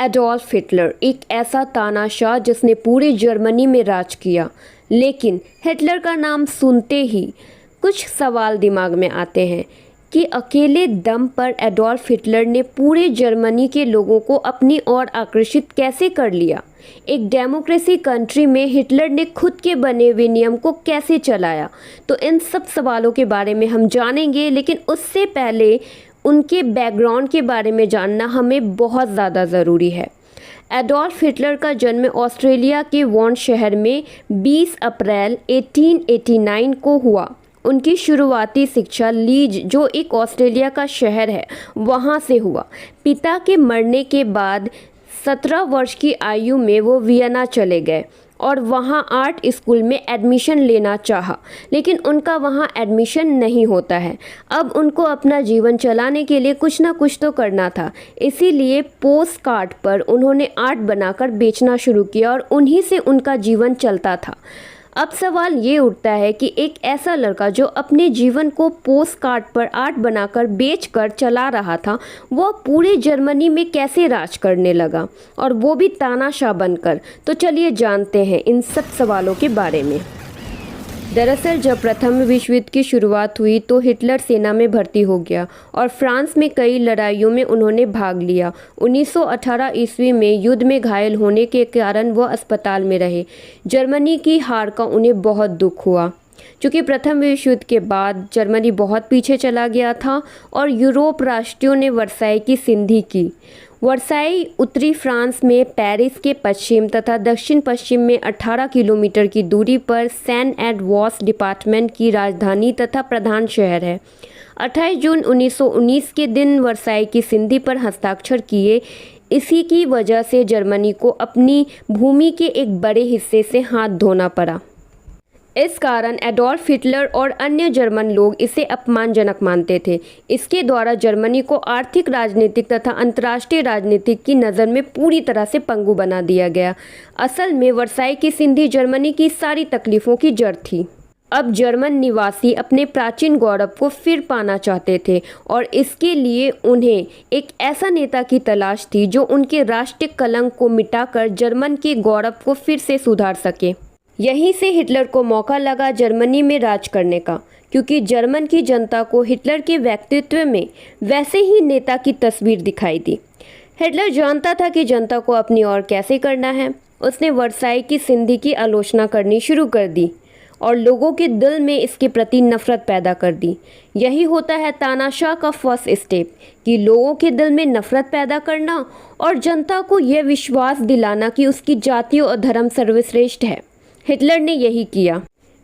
Adolf Hitler एक ऐसा तानाशाह जिसने पूरे जर्मनी में राज किया। लेकिन हिटलर का नाम सुनते ही कुछ सवाल दिमाग में आते हैं कि अकेले दम पर एडोल्फ हिटलर ने पूरे जर्मनी के लोगों को अपनी ओर आकर्षित कैसे कर लिया। एक डेमोक्रेसी कंट्री में हिटलर ने खुद के बने हुए नियम को कैसे चलाया। तो इन सब सवालों के बारे में हम जानेंगे, लेकिन उससे पहले उनके बैकग्राउंड के बारे में जानना हमें बहुत ज़्यादा ज़रूरी है। एडोल्फ हिटलर का जन्म ऑस्ट्रेलिया के वॉन शहर में 20 अप्रैल 1889 को हुआ। उनकी शुरुआती शिक्षा लीज, जो एक ऑस्ट्रेलिया का शहर है, वहाँ से हुआ। पिता के मरने के बाद 17 वर्ष की आयु में वो वियना चले गए और वहाँ आर्ट स्कूल में एडमिशन लेना चाहा, लेकिन उनका वहाँ एडमिशन नहीं होता है। अब उनको अपना जीवन चलाने के लिए कुछ ना कुछ तो करना था, इसीलिए पोस्ट कार्ड पर उन्होंने आर्ट बनाकर बेचना शुरू किया और उन्हीं से उनका जीवन चलता था। अब सवाल ये उठता है कि एक ऐसा लड़का जो अपने जीवन को पोस्ट कार्ड पर आर्ट बनाकर बेचकर चला रहा था, वह पूरे जर्मनी में कैसे राज करने लगा, और वो भी तानाशाह बनकर। तो चलिए जानते हैं इन सब सवालों के बारे में। दरअसल जब प्रथम विश्व युद्ध की शुरुआत हुई तो हिटलर सेना में भर्ती हो गया और फ्रांस में कई लड़ाइयों में उन्होंने भाग लिया। 1918 ईस्वी में युद्ध में घायल होने के कारण वह अस्पताल में रहे। जर्मनी की हार का उन्हें बहुत दुख हुआ, क्योंकि प्रथम विश्व युद्ध के बाद जर्मनी बहुत पीछे चला गया था और यूरोप राष्ट्रों ने वर्साई की संधि की। वर्साई उत्तरी फ्रांस में पेरिस के पश्चिम तथा दक्षिण पश्चिम में 18 किलोमीटर की दूरी पर सेन एड वॉस डिपार्टमेंट की राजधानी तथा प्रधान शहर है। 28 जून 1919 के दिन वर्साई की संधि पर हस्ताक्षर किए। इसी की वजह से जर्मनी को अपनी भूमि के एक बड़े हिस्से से हाथ धोना पड़ा। इस कारण एडोल्फ हिटलर और अन्य जर्मन लोग इसे अपमानजनक मानते थे। इसके द्वारा जर्मनी को आर्थिक, राजनीतिक तथा अंतर्राष्ट्रीय राजनीतिक की नज़र में पूरी तरह से पंगु बना दिया गया। असल में वर्साई की संधि जर्मनी की सारी तकलीफ़ों की जड़ थी। अब जर्मन निवासी अपने प्राचीन गौरव को फिर पाना चाहते थे और इसके लिए उन्हें एक ऐसा नेता की तलाश थी जो उनके राष्ट्रीय कलंक को मिटाकर जर्मन के गौरव को फिर से सुधार सके। यहीं से हिटलर को मौका लगा जर्मनी में राज करने का, क्योंकि जर्मन की जनता को हिटलर के व्यक्तित्व में वैसे ही नेता की तस्वीर दिखाई दी। हिटलर जानता था कि जनता को अपनी ओर कैसे करना है। उसने वर्साई की संधि की आलोचना करनी शुरू कर दी और लोगों के दिल में इसके प्रति नफरत पैदा कर दी। यही होता है तानाशाह का फर्स्ट स्टेप, कि लोगों के दिल में नफरत पैदा करना और जनता को यह विश्वास दिलाना कि उसकी जाति और धर्म सर्वश्रेष्ठ है। हिटलर ने यही किया।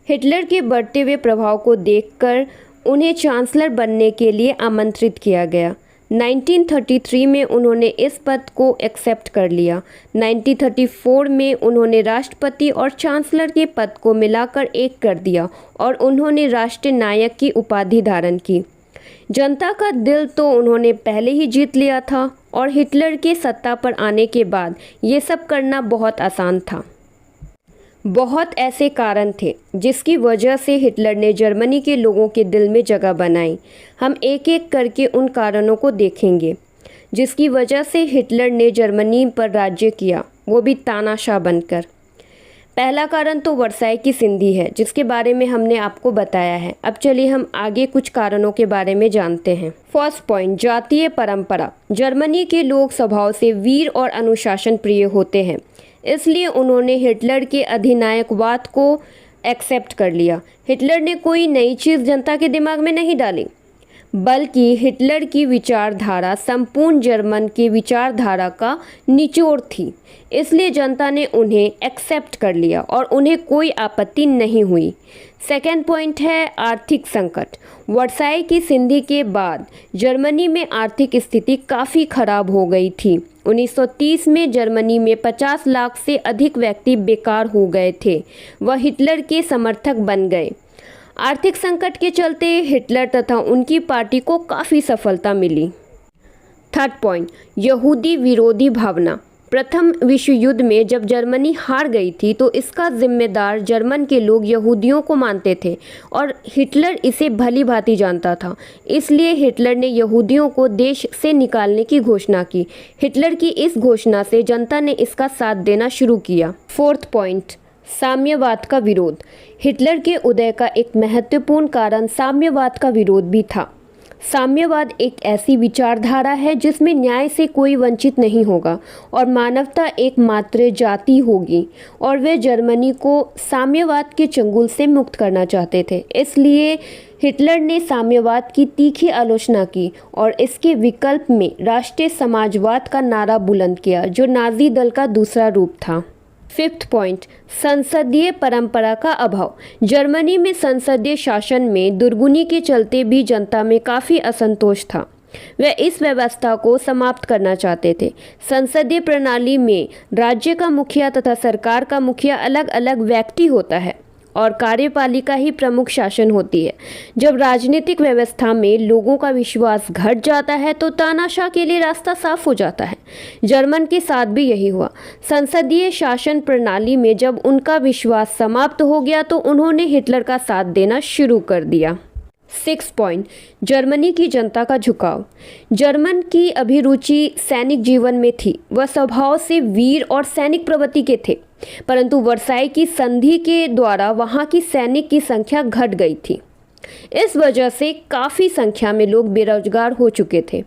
हिटलर के बढ़ते हुए प्रभाव को देखकर उन्हें चांसलर बनने के लिए आमंत्रित किया गया। 1933 में उन्होंने इस पद को एक्सेप्ट कर लिया। 1934 में उन्होंने राष्ट्रपति और चांसलर के पद को मिलाकर एक कर दिया और उन्होंने राष्ट्रीय नायक की उपाधि धारण की। जनता का दिल तो उन्होंने पहले ही जीत लिया था और हिटलर के सत्ता पर आने के बाद ये सब करना बहुत आसान था। बहुत ऐसे कारण थे जिसकी वजह से हिटलर ने जर्मनी के लोगों के दिल में जगह बनाई। हम एक एक करके उन कारणों को देखेंगे जिसकी वजह से हिटलर ने जर्मनी पर राज्य किया, वो भी तानाशाह बनकर। पहला कारण तो वर्साई की संधि है, जिसके बारे में हमने आपको बताया है। अब चलिए हम आगे कुछ कारणों के बारे में जानते हैं। फर्स्ट पॉइंट, जातीय परंपरा। जर्मनी के लोग स्वभाव से वीर और अनुशासन प्रिय होते हैं, इसलिए उन्होंने हिटलर के अधिनायकवाद को एक्सेप्ट कर लिया। हिटलर ने कोई नई चीज़ जनता के दिमाग में नहीं डाली, बल्कि हिटलर की विचारधारा संपूर्ण जर्मन की विचारधारा का निचोड़ थी। इसलिए जनता ने उन्हें एक्सेप्ट कर लिया और उन्हें कोई आपत्ति नहीं हुई। सेकेंड पॉइंट है आर्थिक संकट। वर्साई की संधि के बाद जर्मनी में आर्थिक स्थिति काफ़ी खराब हो गई थी। 1930 में जर्मनी में 50 लाख से अधिक व्यक्ति बेकार हो गए थे। वह हिटलर के समर्थक बन गए। आर्थिक संकट के चलते हिटलर तथा उनकी पार्टी को काफ़ी सफलता मिली। थर्ड पॉइंट, यहूदी विरोधी भावना। प्रथम विश्व युद्ध में जब जर्मनी हार गई थी तो इसका जिम्मेदार जर्मन के लोग यहूदियों को मानते थे और हिटलर इसे भली भांति जानता था। इसलिए हिटलर ने यहूदियों को देश से निकालने की घोषणा की। हिटलर की इस घोषणा से जनता ने इसका साथ देना शुरू किया। 4th पॉइंट, साम्यवाद का विरोध। हिटलर के उदय का एक महत्वपूर्ण कारण साम्यवाद का विरोध भी था। साम्यवाद एक ऐसी विचारधारा है जिसमें न्याय से कोई वंचित नहीं होगा और मानवता एकमात्र जाति होगी, और वे जर्मनी को साम्यवाद के चंगुल से मुक्त करना चाहते थे। इसलिए हिटलर ने साम्यवाद की तीखी आलोचना की और इसके विकल्प में राष्ट्रीय समाजवाद का नारा बुलंद किया, जो नाजी दल का दूसरा रूप था। 5th पॉइंट, संसदीय परंपरा का अभाव। जर्मनी में संसदीय शासन में दुर्गुनी के चलते भी जनता में काफ़ी असंतोष था। वे इस व्यवस्था को समाप्त करना चाहते थे। संसदीय प्रणाली में राज्य का मुखिया तथा सरकार का मुखिया अलग अलग व्यक्ति होता है और कार्यपालिका ही प्रमुख शासन होती है। जब राजनीतिक व्यवस्था में लोगों का विश्वास घट जाता है तो तानाशाह के लिए रास्ता साफ हो जाता है। जर्मन के साथ भी यही हुआ। संसदीय शासन प्रणाली में जब उनका विश्वास समाप्त हो गया तो उन्होंने हिटलर का साथ देना शुरू कर दिया। 6th पॉइंट, जर्मनी की जनता का झुकाव। जर्मन की अभिरुचि सैनिक जीवन में थी। वह स्वभाव से वीर और सैनिक प्रवृत्ति के थे, परंतु वर्साई की संधि के द्वारा वहां की सैनिक की संख्या घट गई थी। इस वजह से काफ़ी संख्या में लोग बेरोजगार हो चुके थे।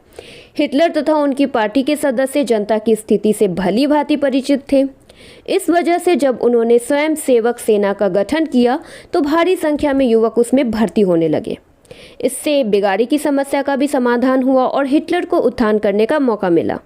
हिटलर तथा उनकी पार्टी के सदस्य जनता की स्थिति से भली भांति परिचित थे। इस वजह से जब उन्होंने स्वयं सेवक सेना का गठन किया तो भारी संख्या में युवक उसमें भर्ती होने लगे। इससे बेगारी की समस्या का भी समाधान हुआ और हिटलर को उत्थान करने का मौका मिला।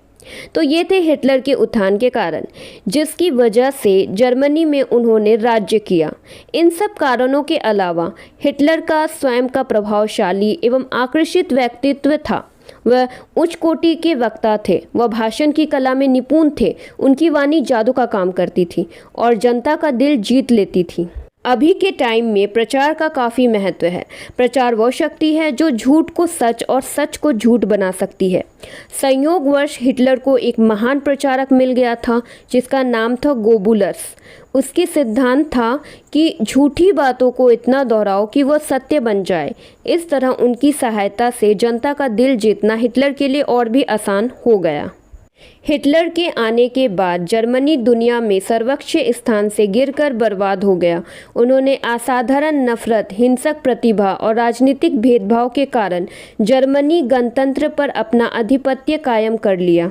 तो ये थे हिटलर के उत्थान के कारण, जिसकी वजह से जर्मनी में उन्होंने राज्य किया। इन सब कारणों के अलावा हिटलर का स्वयं का प्रभावशाली एवं आकर्षित व्यक्तित्व था। वह उच्च कोटि के वक्ता थे। वह भाषण की कला में निपुण थे। उनकी वाणी जादू का काम करती थी और जनता का दिल जीत लेती थी। अभी के टाइम में प्रचार का काफ़ी महत्व है। प्रचार वह शक्ति है जो झूठ को सच और सच को झूठ बना सकती है। संयोगवश हिटलर को एक महान प्रचारक मिल गया था जिसका नाम था गोबुलस। उसके सिद्धांत था कि झूठी बातों को इतना दोहराओ कि वह सत्य बन जाए। इस तरह उनकी सहायता से जनता का दिल जीतना हिटलर के लिए और भी आसान हो गया। हिटलर के आने के बाद जर्मनी दुनिया में सर्वोच्च स्थान से गिरकर बर्बाद हो गया। उन्होंने असाधारण नफरत, हिंसक प्रतिभा और राजनीतिक भेदभाव के कारण जर्मनी गणतंत्र पर अपना आधिपत्य कायम कर लिया।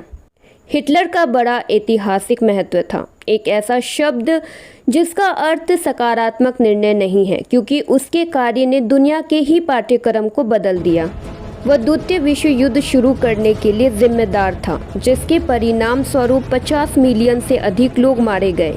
हिटलर का बड़ा ऐतिहासिक महत्व था, एक ऐसा शब्द जिसका अर्थ सकारात्मक निर्णय नहीं है, क्योंकि उसके कार्य ने दुनिया के ही पाठ्यक्रम को बदल दिया। वह द्वितीय विश्व युद्ध शुरू करने के लिए जिम्मेदार था, जिसके परिणाम स्वरूप 50 मिलियन से अधिक लोग मारे गए।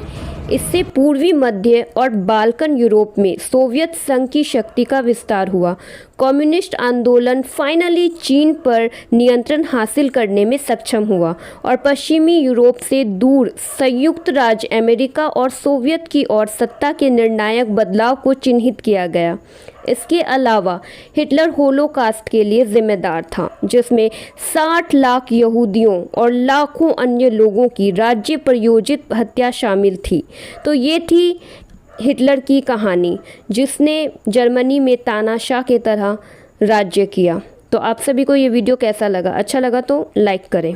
इससे पूर्वी मध्य और बाल्कन यूरोप में सोवियत संघ की शक्ति का विस्तार हुआ। कम्युनिस्ट आंदोलन फाइनली चीन पर नियंत्रण हासिल करने में सक्षम हुआ और पश्चिमी यूरोप से दूर संयुक्त राज्य अमेरिका और सोवियत की ओर सत्ता के निर्णायक बदलाव को चिन्हित किया गया। इसके अलावा हिटलर होलोकास्ट के लिए जिम्मेदार था, जिसमें 60 लाख यहूदियों और लाखों अन्य लोगों की राज्य प्रायोजित हत्या शामिल थी। तो ये थी हिटलर की कहानी, जिसने जर्मनी में तानाशाह की तरह राज्य किया। तो आप सभी को ये वीडियो कैसा लगा? अच्छा लगा तो लाइक करें।